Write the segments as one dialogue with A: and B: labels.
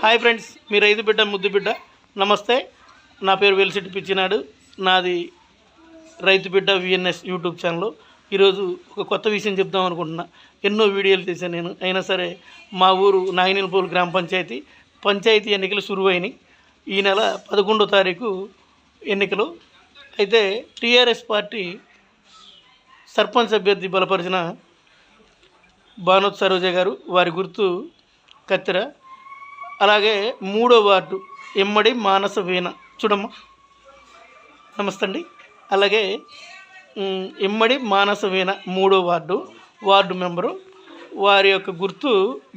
A: Hi friends, మీ రైతు బిడ్డ ముద్దు బిడ్డ. నమస్తే, నా పేరు వెలిసిటి పిచ్చినాడు. నాది రైతు బిడ్డ విఎన్ఎస్ యూట్యూబ్ ఛానల్. ఈరోజు ఒక కొత్త విషయం చెప్దాం అనుకుంటున్నా. ఎన్నో వీడియోలు చేశాను నేను, అయినా సరే మా ఊరు నాగినేనిపల్లి గ్రామ పంచాయతీ ఎన్నికలు సురువైనవి. ఈ నెల 11వ తారీఖు ఎన్నికలు. అయితే టీఆర్ఎస్ పార్టీ సర్పంచ్ అభ్యర్థి బలపరిచిన భానోత్ సరోజ గారు, వారి గుర్తు కత్తెర. అలాగే 3వ వార్డు ఎమ్మడి మానస వీణ, చూడమ్మా, నమస్తే అండి. అలాగే ఎమ్మడి మానస వీణ 3వ వార్డు మెంబరు, వారి యొక్క గుర్తు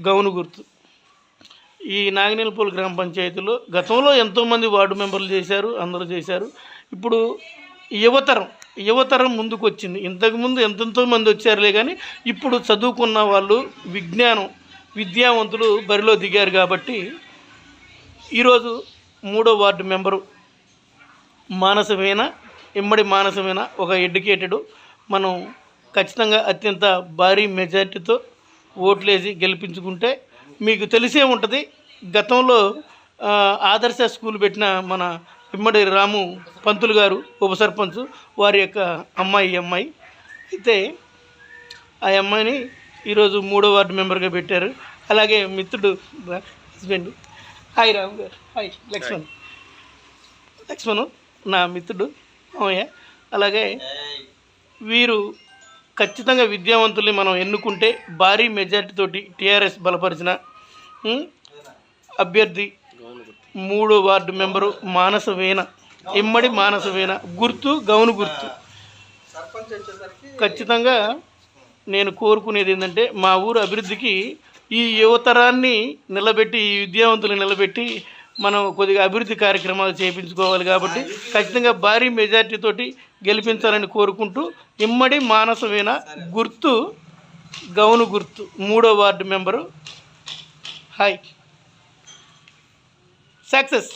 A: గౌను గుర్తు. ఈ నాగినేనిపల్లి గ్రామ పంచాయతీలో గతంలో ఎంతోమంది వార్డు మెంబర్లు చేశారు, అందరూ చేశారు. ఇప్పుడు యువతరం ముందుకు వచ్చింది. ఇంతకుముందు ఎంతెంతో మంది వచ్చారులే, కానీ ఇప్పుడు చదువుకున్న వాళ్ళు, విద్యావంతులు బరిలో దిగారు. కాబట్టి ఈరోజు 3వ వార్డు మెంబరు మానసవీణ, ఇమ్మడి మానసవీణ ఒక ఎడ్యుకేటెడ్. మనం ఖచ్చితంగా అత్యంత భారీ మెజార్టీతో ఓట్లేసి గెలిపించుకుంటే మీకు తెలిసే ఉంటుంది. గతంలో ఆదర్శ స్కూల్ పెట్టిన మన ఇమ్మడి రాము పంతులు గారు, ఉప సర్పంచ్, వారి యొక్క అమ్మాయి అయితే ఆ అమ్మాయిని ఈరోజు 3వ వార్డు మెంబర్గా పెట్టారు. అలాగే మిత్రుడు హస్బెండ్, హాయ్ రాము గారు, హాయ్ లక్ష్మణు నా మిత్రుడు మామయ్య. అలాగే వీరు ఖచ్చితంగా విద్యావంతుల్ని మనం ఎన్నుకుంటే భారీ మెజార్టీతోటి టీఆర్ఎస్ బలపరిచిన అభ్యర్థి 3వ వార్డు మెంబరు మానసవీణ, ఇమ్మడి మానసవీణ, గుర్తు గౌను గుర్తు. ఖచ్చితంగా నేను కోరుకునేది ఏంటంటే, మా ఊరు అభివృద్ధికి ఈ యువతరాన్ని నిలబెట్టి, ఈ విద్యావంతులను నిలబెట్టి మనం కొద్దిగా అభివృద్ధి కార్యక్రమాలు చేయించుకోవాలి. కాబట్టి ఖచ్చితంగా భారీ మెజార్టీతోటి గెలిపించాలని కోరుకుంటూ, ఇమ్మడి మానసవీణ, గుర్తు గౌను గుర్తు, 3వ వార్డు మెంబరు. Hi, success.